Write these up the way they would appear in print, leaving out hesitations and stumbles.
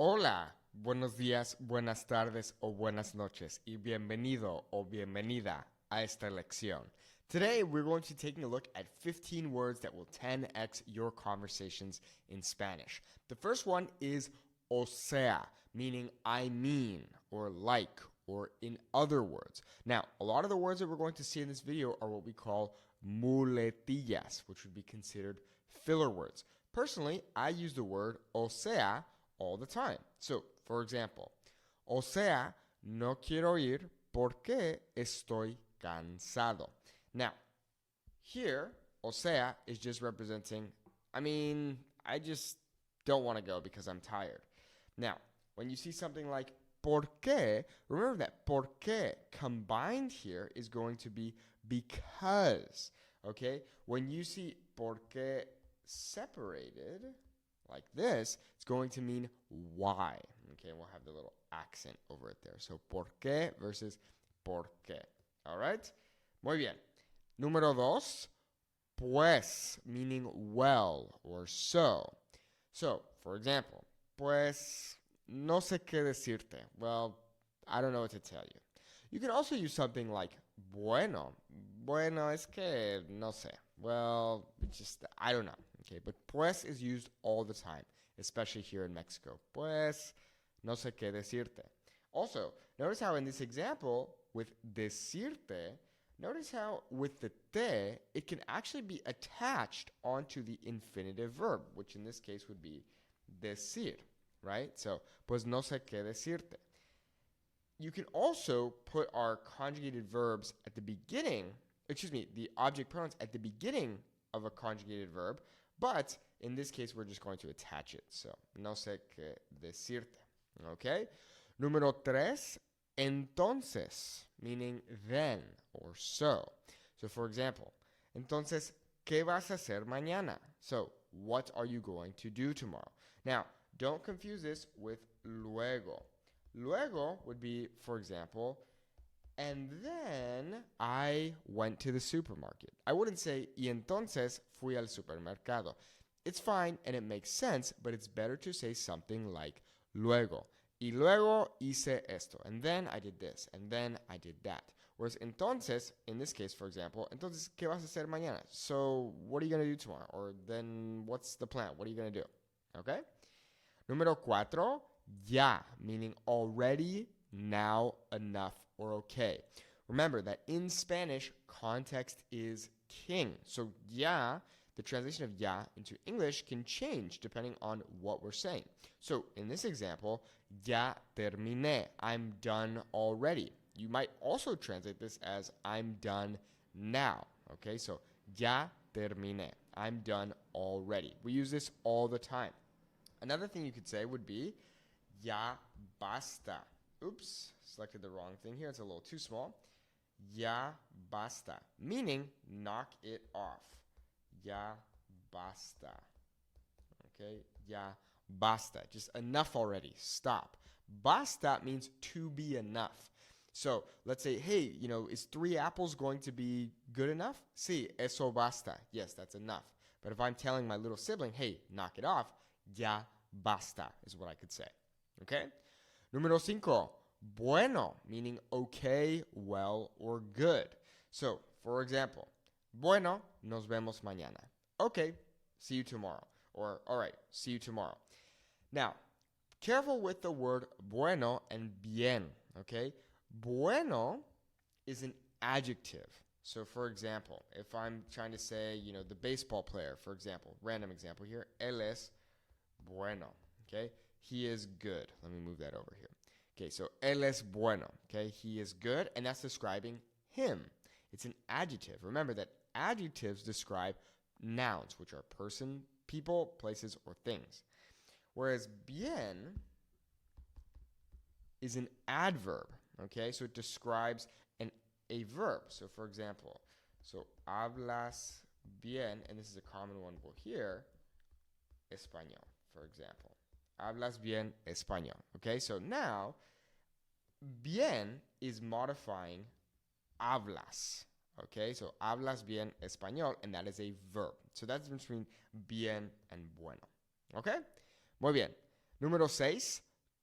Hola, buenos días, buenas tardes o buenas noches y bienvenido o bienvenida a esta lección. Today we're going to be taking a look at 15 words that will 10x your conversations in Spanish. The first one is o sea, meaning I mean or like or in other words. Now, a lot of the words that we're going to see in this video are what we call muletillas, which would be considered filler words. Personally, I use the word o sea all the time. So, for example, o sea, no quiero ir porque estoy cansado. Now, here, o sea is just representing, I just don't want to go because I'm tired. Now, when you see something like por qué, remember that por qué combined here is going to be because, okay? When you see por qué separated, like this, it's going to mean why. Okay, we'll have the little accent over it there. So, por qué versus por qué. All right? Muy bien. Número dos, pues, meaning well or so. So, for example, pues, no sé qué decirte. Well, I don't know what to tell you. You can also use something like bueno. Bueno, es que no sé. Well, just, I don't know. Okay, but pues is used all the time, especially here in Mexico. Pues, no sé qué decirte. Also, notice how in this example with decirte, notice how with the te, it can actually be attached onto the infinitive verb, which in this case would be decir, right? So, pues no sé qué decirte. You can also put our conjugated verbs at the beginning, the object pronouns at the beginning of a conjugated verb, but in this case, we're just going to attach it. So, no sé qué decirte. Okay? Número tres, entonces, meaning then or so. So, for example, entonces, ¿qué vas a hacer mañana? So, what are you going to do tomorrow? Now, don't confuse this with luego. Luego would be, for example, and then I went to the supermarket. I wouldn't say, y entonces fui al supermercado. It's fine and it makes sense, but it's better to say something like luego. Y luego hice esto. And then I did this. And then I did that. Whereas entonces, in this case, for example, entonces, ¿qué vas a hacer mañana? So, what are you going to do tomorrow? Or then, what's the plan? What are you going to do? Okay? Número cuatro, ya, meaning already, now, enough, or okay. Remember that in Spanish, context is king. So ya, the translation of ya into English can change depending on what we're saying. So in this example, ya terminé, I'm done already. You might also translate this as I'm done now. Okay, so ya terminé, I'm done already. We use this all the time. Another thing you could say would be ya basta. Oops, selected the wrong thing here. It's a little too small. Ya basta, meaning knock it off. Ya basta. Okay, ya basta. Just enough already. Stop. Basta means to be enough. So let's say, hey, is 3 apples going to be good enough? Sí, eso basta. Yes, that's enough. But if I'm telling my little sibling, hey, knock it off, ya basta is what I could say. Okay? Número 5, bueno, meaning okay, well, or good. So, for example, bueno, nos vemos mañana. Okay, see you tomorrow. Or, all right, see you tomorrow. Now, careful with the word bueno and bien, okay? Bueno is an adjective. So, for example, if I'm trying to say, the baseball player, for example, random example here, él es bueno, okay? He is good. Let me move that over here. Okay, so él es bueno, okay? He is good, and that's describing him. It's an adjective. Remember that adjectives describe nouns, which are person, people, places, or things. Whereas bien is an adverb, okay? So it describes a verb. So for example, hablas bien, and this is a common one we'll hear, español, for example. Hablas bien español. Okay, so now, bien is modifying hablas. Okay, so hablas bien español, and that is a verb. So that's between bien and bueno. Okay, muy bien. Número 6,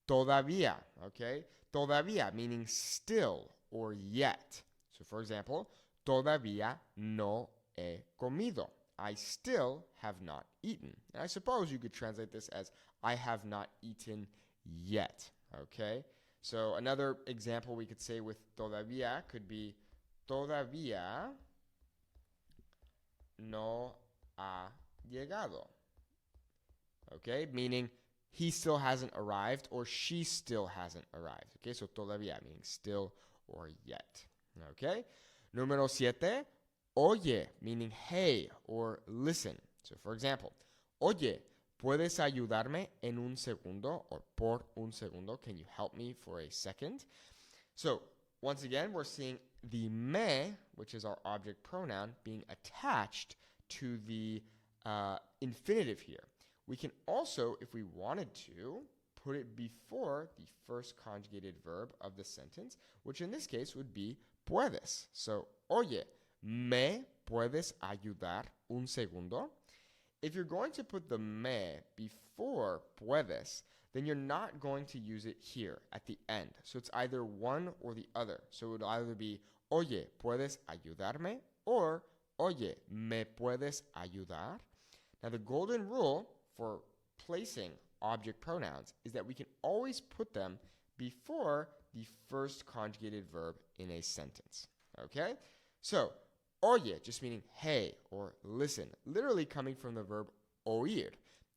todavía, okay? Todavía meaning still or yet. So for example, todavía no he comido. I still have not eaten. And I suppose you could translate this as I have not eaten yet, okay? So another example we could say with todavía could be todavía no ha llegado. Okay, meaning he still hasn't arrived or she still hasn't arrived. Okay, so todavía meaning still or yet. Okay, número 7, oye meaning hey or listen. So for example, oye, ¿puedes ayudarme en un segundo or por un segundo? Can you help me for a second? So once again, we're seeing the me, which is our object pronoun, being attached to the infinitive here. We can also, if we wanted to, put it before the first conjugated verb of the sentence, which in this case would be puedes. So, oye, ¿me puedes ayudar un segundo? If you're going to put the me before puedes, then you're not going to use it here at the end. So it's either one or the other. So it would either be, oye, ¿puedes ayudarme? Or, oye, ¿me puedes ayudar? Now the golden rule for placing object pronouns is that we can always put them before the first conjugated verb in a sentence. Okay? So, oye, just meaning hey or listen, literally coming from the verb oír.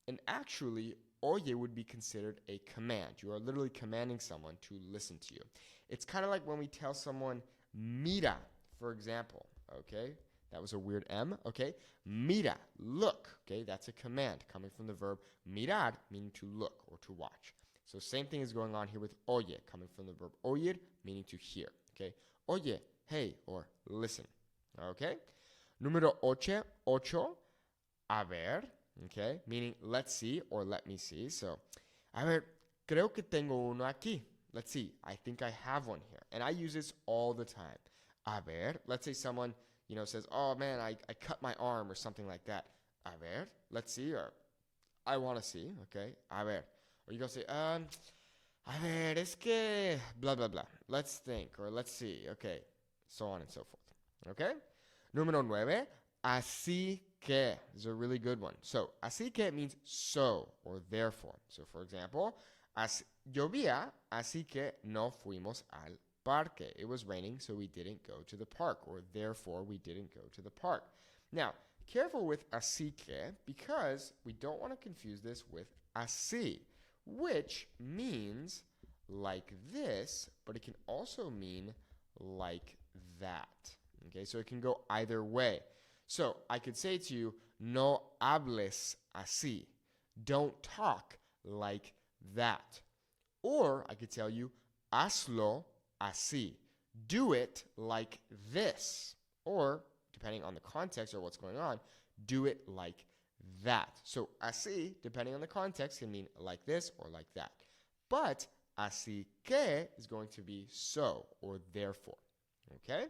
And actually, oye would be considered a command. You are literally commanding someone to listen to you. It's kind of like when we tell someone, mira, for example, okay? That was a weird M, okay? Mira, look, okay? That's a command coming from the verb mirar, meaning to look or to watch. So same thing is going on here with oye, coming from the verb oír, meaning to hear, okay? Oye, hey, or listen, okay? Número ocho, a ver, okay? Meaning let's see or let me see. So, a ver, creo que tengo uno aquí. Let's see, I think I have one here. And I use this all the time. A ver, let's say someone says, oh man, I cut my arm or something like that. A ver, let's see, or I want to see, okay? A ver. Or you go say, a ver, es que blah, blah, blah. Let's think, or let's see, okay? So on and so forth, okay? Número 9, así que is a really good one. So, así que means so, or therefore. So, for example, llovía, así que no fuimos al parque. It was raining, so we didn't go to the park, or therefore we didn't go to the park. Now, careful with así que, because we don't want to confuse this with así, which means like this, but it can also mean like that. Okay, so it can go either way. So I could say to you, no hables así. Don't talk like that. Or I could tell you, hazlo así. Do it like this. Or, depending on the context or what's going on, do it like that. So, así, depending on the context, can mean like this or like that. But, así que is going to be so or therefore. Okay?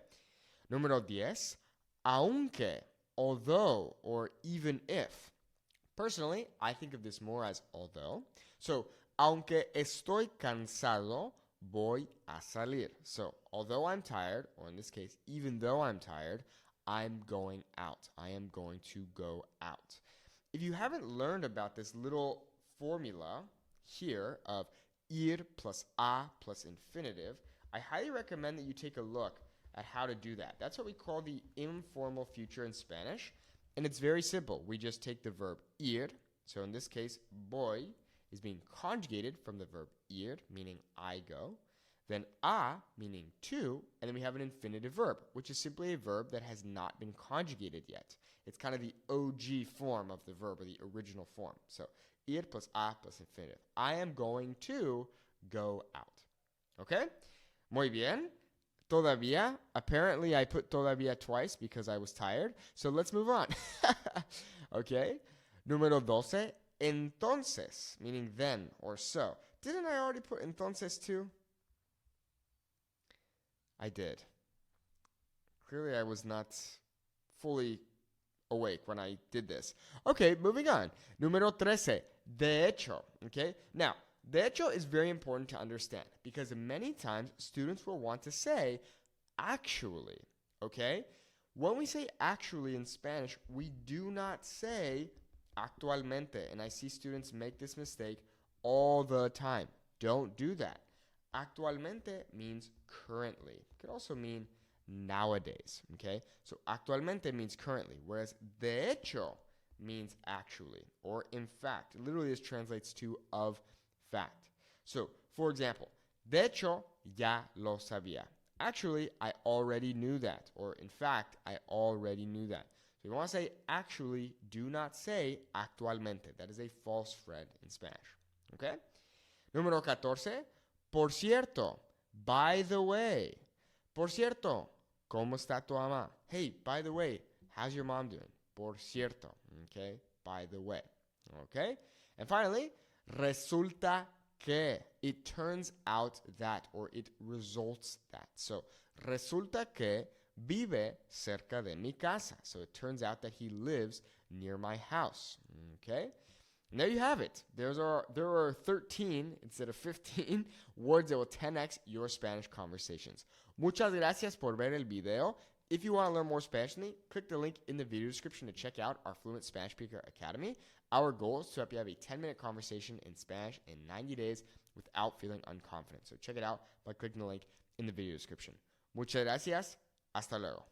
Número 10, aunque, although, or even if. Personally, I think of this more as although. So, aunque estoy cansado, voy a salir. So, although I'm tired, or in this case, even though I'm tired, I'm going out. I am going to go out. If you haven't learned about this little formula here of ir plus a plus infinitive, I highly recommend that you take a look at how to do that. That's what we call the informal future in Spanish. And it's very simple. We just take the verb ir. So in this case, voy is being conjugated from the verb ir, meaning I go. Then a, meaning to, and then we have an infinitive verb, which is simply a verb that has not been conjugated yet. It's kind of the OG form of the verb, or the original form. So ir plus a plus infinitive. I am going to go out. Okay? Muy bien. Todavía. Apparently, I put todavía twice because I was tired. So let's move on. Okay? Número 12. Entonces, meaning then or so. Didn't I already put entonces too? I did. Clearly, I was not fully awake when I did this. Okay, moving on. Número 13. De hecho. Okay? Now, de hecho is very important to understand because many times students will want to say actually, okay? When we say actually in Spanish, we do not say actualmente. And I see students make this mistake all the time. Don't do that. Actualmente means currently. It could also mean nowadays, okay? So actualmente means currently, whereas de hecho means actually or in fact. Literally this translates to of fact. So, for example, de hecho ya lo sabía. Actually, I already knew that. Or in fact, I already knew that. So if you want to say actually, do not say actualmente. That is a false friend in Spanish. Okay? Número 14. Por cierto. By the way. Por cierto. ¿Cómo está tu mamá? Hey, by the way, how's your mom doing? Por cierto. Okay? By the way. Okay? And finally, resulta que. It turns out that, or it results that. So, resulta que vive cerca de mi casa. So, it turns out that he lives near my house. Okay? And there you have it. There are 13 instead of 15 words that will 10x your Spanish conversations. Muchas gracias por ver el video. If you want to learn more Spanish than me, click the link in the video description to check out our Fluent Spanish Speaker Academy. Our goal is to help you have a 10-minute conversation in Spanish in 90 days without feeling unconfident. So check it out by clicking the link in the video description. Muchas gracias. Hasta luego.